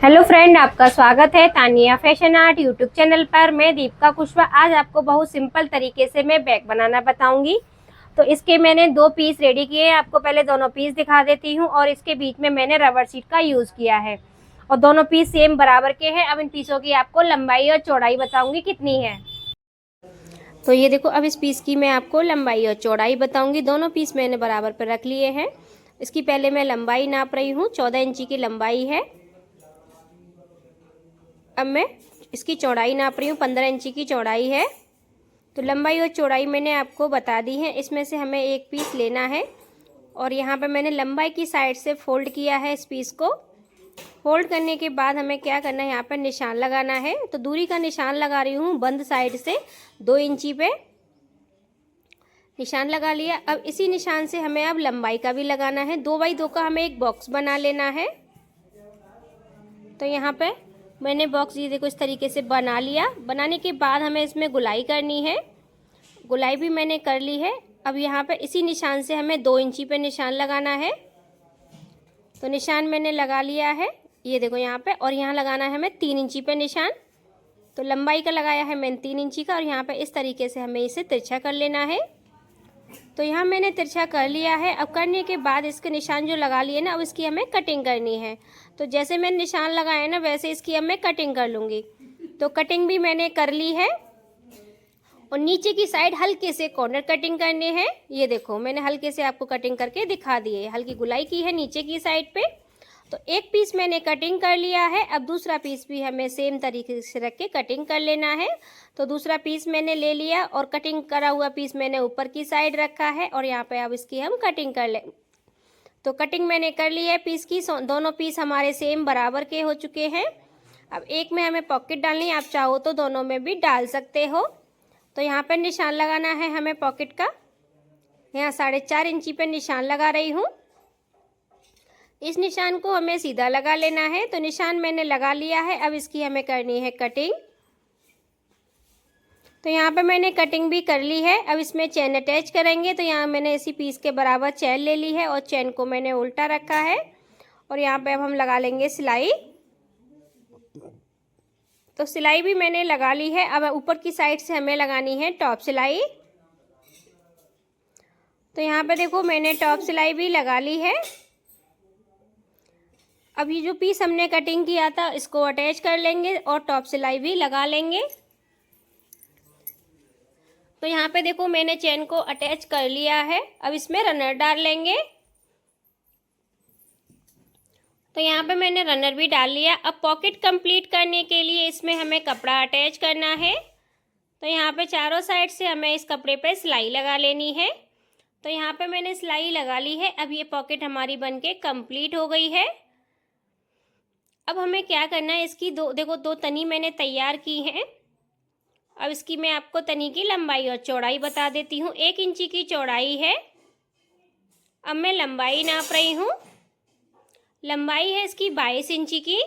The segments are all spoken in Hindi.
हेलो फ्रेंड, आपका स्वागत है Tania fashion art YouTube channel पर। मैं दीपिका कुशवाहा आज आपको बहुत सिंपल तरीके से मैं बैग बनाना बताऊंगी। तो इसके मैंने दो पीस रेडी किए हैं। आपको पहले दोनों पीस दिखा देती हूँ और इसके बीच में मैंने रबर शीट का यूज़ किया है और दोनों पीस सेम बराबर के हैं। अब इन पीसों की आपको लंबाई और चौड़ाई बताऊँगी कितनी है। तो ये देखो, अब इस पीस की मैं आपको लंबाई और चौड़ाई बताऊँगी। दोनों पीस मैंने बराबर पर रख लिए हैं। इसकी पहले मैं लंबाई नाप रही हूँ, 14 इंची की लंबाई है। अब मैं इसकी चौड़ाई नाप रही हूँ, 15 इंची की चौड़ाई है। तो लंबाई और चौड़ाई मैंने आपको बता दी है। इसमें से हमें एक पीस लेना है और यहाँ पे मैंने लंबाई की साइड से फोल्ड किया है। इस पीस को फोल्ड करने के बाद हमें क्या करना है, यहाँ पर निशान लगाना है। तो दूरी का निशान लगा रही हूँ बंद साइड से 2 इंची पे निशान लगा लिया। अब इसी निशान से हमें अब लंबाई का भी लगाना है। 2x2 का हमें एक बॉक्स बना लेना है। तो यहाँ पे मैंने बॉक्स ये देखो इस तरीके से बना लिया। बनाने के बाद हमें इसमें गुलाई करनी है। गुलाई भी मैंने कर ली है। अब यहाँ पे इसी निशान से हमें 2 इंची पे निशान लगाना है। तो निशान मैंने लगा लिया है, ये देखो यहाँ पे। और यहाँ लगाना है हमें 3 इंची पे निशान। तो लंबाई का लगाया है मैंने 3 इंची का और यहाँ पे इस तरीके से हमें इसे तिरछा कर लेना है। तो यहाँ मैंने तिरछा कर लिया है। अब करने के बाद इसके निशान जो लगा लिए ना, अब इसकी हमें कटिंग करनी है। तो जैसे मैंने निशान लगाया ना, वैसे इसकी अब मैं कटिंग कर लूँगी। तो कटिंग भी मैंने कर ली है और नीचे की साइड हल्के से कॉर्नर कटिंग करने हैं। ये देखो, मैंने हल्के से आपको कटिंग करके दिखा दी है। हल्की गुलाई की है नीचे की साइड पे। तो एक पीस मैंने कटिंग कर लिया है। अब दूसरा पीस भी हमें सेम तरीके से रख के कटिंग कर लेना है। तो दूसरा पीस मैंने ले लिया और कटिंग करा हुआ पीस मैंने ऊपर की साइड रखा है और यहाँ पे अब इसकी हम कटिंग कर ले। तो कटिंग मैंने कर ली है पीस की। दोनों पीस हमारे सेम बराबर के हो चुके हैं। अब एक में हमें पॉकेट डालनी है, आप चाहो तो दोनों में भी डाल सकते हो। तो यहाँ पर निशान लगाना है हमें पॉकेट का। यहाँ 4.5 इंची पे निशान लगा रही हूँ। इस निशान को हमें सीधा लगा लेना है। तो निशान मैंने लगा लिया है। अब इसकी हमें करनी है कटिंग। तो यहाँ पे मैंने कटिंग भी कर ली है। अब इसमें चेन अटैच करेंगे। तो यहाँ मैंने इसी पीस के बराबर चेन ले ली है और चेन को मैंने उल्टा रखा है और यहाँ पे अब हम लगा लेंगे सिलाई। तो सिलाई भी मैंने लगा ली है। अब ऊपर की साइड से हमें लगानी है टॉप सिलाई। तो यहाँ पे देखो, मैंने टॉप सिलाई भी लगा ली है। अब ये जो पीस हमने कटिंग किया था, इसको अटैच कर लेंगे और टॉप सिलाई भी लगा लेंगे। तो यहाँ पे देखो, मैंने चेन को अटैच कर लिया है। अब इसमें रनर डाल लेंगे। तो यहाँ पे मैंने रनर भी डाल लिया। अब पॉकेट कंप्लीट करने के लिए इसमें हमें कपड़ा अटैच करना है। तो यहाँ पे चारों साइड से हमें इस कपड़े पे सिलाई लगा लेनी है। तो यहाँ पे मैंने सिलाई लगा ली है। अब ये पॉकेट हमारी बनके कंप्लीट हो गई है। अब हमें क्या करना है, इसकी दो तनी मैंने तैयार की हैं। अब इसकी मैं आपको तनी की लंबाई और चौड़ाई बता देती हूँ। 1 इंची की चौड़ाई है। अब मैं लंबाई नाप रही हूँ। लंबाई है इसकी 22 इंची की।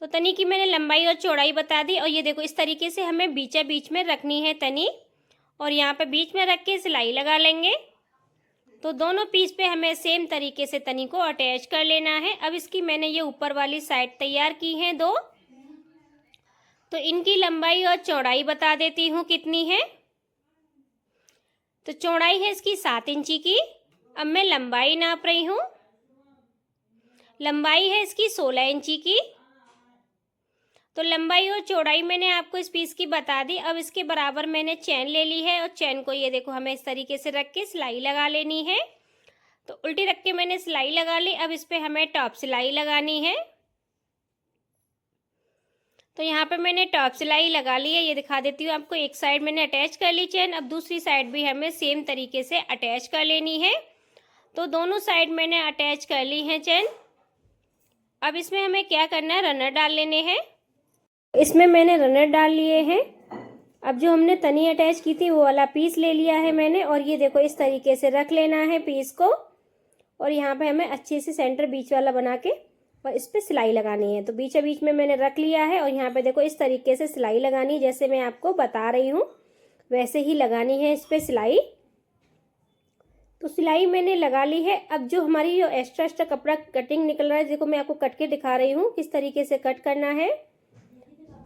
तो तनी की मैंने लंबाई और चौड़ाई बता दी। और ये देखो, इस तरीके से हमें बीचा बीच में रखनी है तनी और यहाँ पे बीच में रख के सिलाई लगा लेंगे। तो दोनों पीस पे हमें सेम तरीके से तनी को अटैच कर लेना है। अब इसकी मैंने ये ऊपर वाली साइड तैयार की है 2। तो इनकी लंबाई और चौड़ाई बता देती हूँ कितनी है। तो चौड़ाई है इसकी 7 इंची की। अब मैं लंबाई नाप रही हूँ। लंबाई है इसकी 16 इंची की। तो लंबाई और चौड़ाई मैंने आपको इस पीस की बता दी। अब इसके बराबर मैंने चेन ले ली है और चेन को ये देखो, हमें इस तरीके से रख के सिलाई लगा लेनी है। तो उल्टी रख के मैंने सिलाई लगा ली। अब इस पे हमें टॉप सिलाई लगानी है। तो यहाँ पे मैंने टॉप सिलाई लगा ली है, ये दिखा देती हूँ आपको। एक साइड मैंने अटैच कर ली चेन। अब दूसरी साइड भी हमें सेम तरीके से अटैच कर लेनी है। तो दोनों साइड मैंने अटैच कर ली है चेन। अब इसमें हमें क्या करना है, रनर डाल लेने हैं। इसमें मैंने रनर डाल लिए हैं। अब जो हमने तनी अटैच की थी वो वाला पीस ले लिया है मैंने और ये देखो, इस तरीके से रख लेना है पीस को और यहाँ पे हमें अच्छे से सेंटर बीच वाला बना के और इस पे सिलाई लगानी है। तो बीच बीच में मैंने रख लिया है और यहाँ पे देखो, इस तरीके से सिलाई लगानी, जैसे मैं आपको बता रही हूँ वैसे ही लगानी है इस पे सिलाई। तो सिलाई मैंने लगा ली है। अब जो हमारी जो एक्स्ट्रा कपड़ा कटिंग निकल रहा है, देखो मैं आपको कट के दिखा रही हूँ किस तरीके से कट करना है।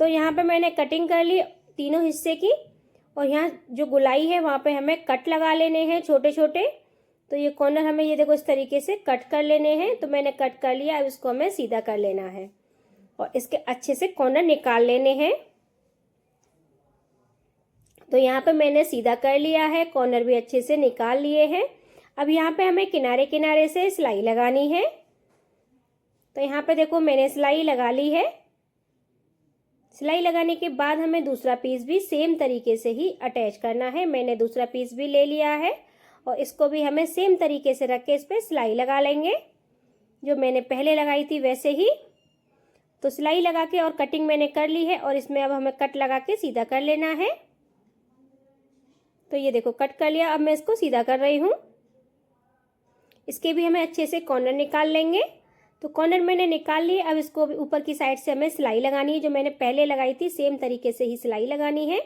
तो यहाँ पे मैंने कटिंग कर ली तीनों हिस्से की, और यहाँ जो गुलाई है वहाँ पे हमें कट लगा लेने हैं छोटे छोटे। तो ये कॉर्नर हमें ये देखो इस तरीके से कट कर लेने हैं। तो मैंने कट कर लिया, अब इसको हमें सीधा कर लेना है और इसके अच्छे से कॉर्नर निकाल लेने हैं। तो यहाँ पे मैंने सीधा कर लिया है, कॉर्नर भी अच्छे से निकाल लिए हैं। अब यहाँ पे हमें किनारे किनारे से सिलाई लगानी है। तो यहाँ पे देखो मैंने सिलाई लगा ली है। सिलाई लगाने के बाद हमें दूसरा पीस भी सेम तरीके से ही अटैच करना है। मैंने दूसरा पीस भी ले लिया है और इसको भी हमें सेम तरीके से रख के इस पर सिलाई लगा लेंगे, जो मैंने पहले लगाई थी वैसे ही। तो सिलाई लगा के और कटिंग मैंने कर ली है और इसमें अब हमें कट लगा के सीधा कर लेना है। तो ये देखो कट कर लिया, अब मैं इसको सीधा कर रही हूँ। इसके भी हमें अच्छे से कॉर्नर निकाल लेंगे। तो कॉर्नर मैंने निकाल लिए, अब इसको ऊपर की साइड से हमें सिलाई लगानी है, जो मैंने पहले लगाई थी सेम तरीके से ही सिलाई लगानी है।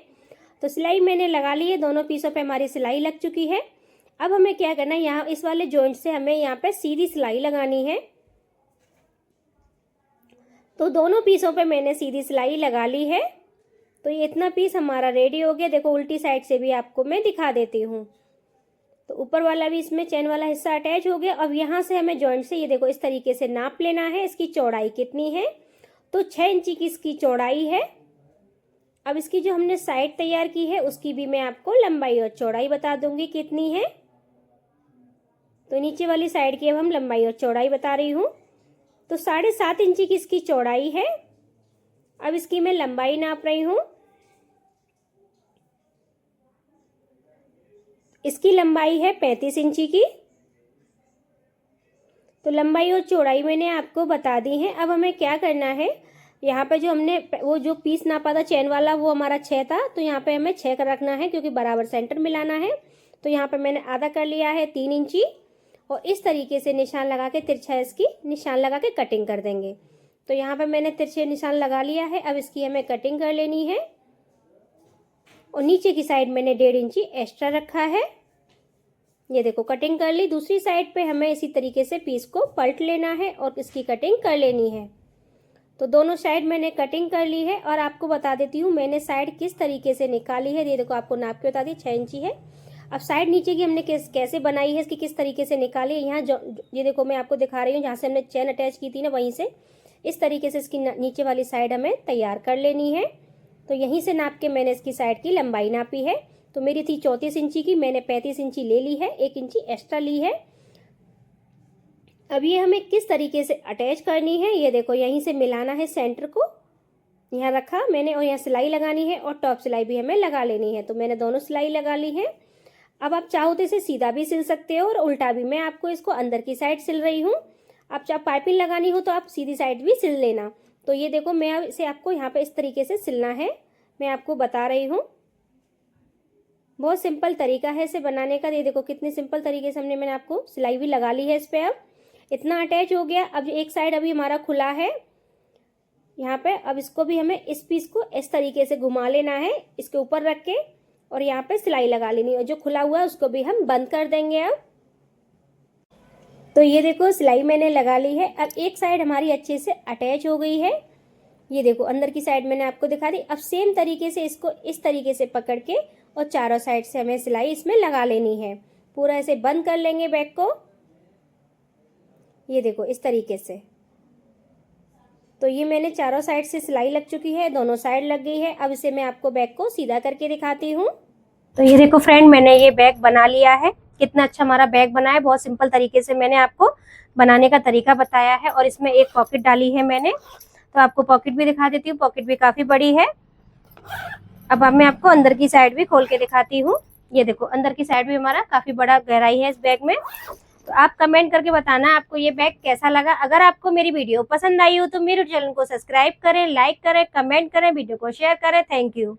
तो सिलाई मैंने लगा ली है, दोनों पीसों पे हमारी सिलाई लग चुकी है। अब हमें क्या करना है, यहाँ इस वाले जॉइंट से हमें यहाँ पे सीधी सिलाई लगानी है। तो दोनों पीसों पे मैंने सीधी सिलाई लगा ली है। तो ये इतना पीस हमारा रेडी हो गया। देखो उल्टी साइड से भी आपको मैं दिखा देती हूँ। तो ऊपर वाला भी इसमें चैन वाला हिस्सा अटैच हो गया। अब यहाँ से हमें जॉइंट से ये देखो इस तरीके से नाप लेना है। इसकी चौड़ाई कितनी है, तो 6 इंची की इसकी चौड़ाई है। अब इसकी जो हमने साइड तैयार की है उसकी भी मैं आपको लंबाई और चौड़ाई बता दूंगी कितनी है। तो नीचे वाली साइड की अब हम लंबाई और चौड़ाई बता रही हूँ। तो 7.5 इंची की इसकी चौड़ाई है। अब इसकी मैं लंबाई नाप रही हूँ। इसकी लंबाई है 35 इंची की। तो लंबाई और चौड़ाई मैंने आपको बता दी है। अब हमें क्या करना है, यहाँ पे जो हमने वो जो पीस नापा था चैन वाला वो हमारा 6 था, तो यहाँ पे हमें 6 का रखना है क्योंकि बराबर सेंटर मिलाना है। तो यहाँ पे मैंने आधा कर लिया है 3 इंची, और इस तरीके से निशान लगा के तिरछा इसकी निशान लगा के कटिंग कर देंगे। तो यहाँ पे मैंने तिरछे निशान लगा लिया है। अब इसकी हमें कटिंग कर लेनी है, और नीचे की साइड मैंने 1.5 इंची एक्स्ट्रा रखा है। ये देखो कटिंग कर ली। दूसरी साइड पे हमें इसी तरीके से पीस को पलट लेना है और इसकी कटिंग कर लेनी है। तो दोनों साइड मैंने कटिंग कर ली है, और आपको बता देती हूँ मैंने साइड किस तरीके से निकाली है। ये देखो आपको नाप के बता दी 6 इंची है। अब साइड नीचे की हमने कैसे बनाई है, इसकी किस तरीके से निकाली है, यहाँ ये देखो मैं आपको दिखा रही हूँ जहाँ से हमने चेन अटैच की थी ना, वहीं से इस तरीके से इसकी नीचे वाली साइड हमें तैयार कर लेनी है। तो यहीं से नाप के मैंने इसकी साइड की लंबाई नापी है। तो मेरी थी 34 इंची की, मैंने 35 इंची ले ली है, 1 इंची एक्स्ट्रा ली है। अब ये हमें किस तरीके से अटैच करनी है, ये देखो यहीं से मिलाना है सेंटर को, यहाँ रखा मैंने, और यहाँ सिलाई लगानी है और टॉप सिलाई भी हमें लगा लेनी है। तो मैंने दोनों सिलाई लगा ली है। अब आप चाहो तो इसे सीधा भी सिल सकते हो और उल्टा भी। मैं आपको इसको अंदर की साइड सिल रही हूँ। आप चाहे पाइपिंग लगानी हो तो आप सीधी साइड भी सिल लेना। तो ये देखो मैं अब इसे आपको यहाँ पे इस तरीके से सिलना है, मैं आपको बता रही हूँ। बहुत सिंपल तरीका है इसे बनाने का। ये देखो कितने सिंपल तरीके से मैंने आपको सिलाई भी लगा ली है इस पे। अब इतना अटैच हो गया। अब एक साइड अभी हमारा खुला है यहाँ पे। अब इसको भी हमें इस पीस को इस तरीके से घुमा लेना है, इसके ऊपर रख के, और यहाँ पे सिलाई लगा लेनी है। जो खुला हुआ है उसको भी हम बंद कर देंगे। अब तो ये देखो सिलाई मैंने लगा ली है। अब एक साइड हमारी अच्छे से अटैच हो गई है। ये देखो अंदर की साइड मैंने आपको दिखा दी। अब सेम तरीके से इसको इस तरीके से पकड़ के और चारों साइड से हमें सिलाई इसमें लगा लेनी है। पूरा ऐसे बंद कर लेंगे बैक को। ये देखो इस तरीके से। तो ये मैंने चारों साइड से सिलाई लग चुकी है, दोनों साइड लग गई है। अब इसे मैं आपको बैक को सीधा करके दिखाती हूँ। तो ये देखो फ्रेंड, मैंने ये बैग बना लिया है। कितना अच्छा हमारा बैग बना है। बहुत सिंपल तरीके से मैंने आपको बनाने का तरीका बताया है, और इसमें एक पॉकेट डाली है मैंने। तो आपको पॉकेट भी दिखा देती हूँ, पॉकेट भी काफी बड़ी है। अब मैं आपको अंदर की साइड भी खोल के दिखाती हूँ। ये देखो अंदर की साइड भी हमारा काफी बड़ा गहराई है इस बैग में। तो आप कमेंट करके बताना आपको ये बैग कैसा लगा। अगर आपको मेरी वीडियो पसंद आई हो तो मेरे चैनल को सब्सक्राइब करें, लाइक करें, कमेंट करें, वीडियो को शेयर करें। Thank you.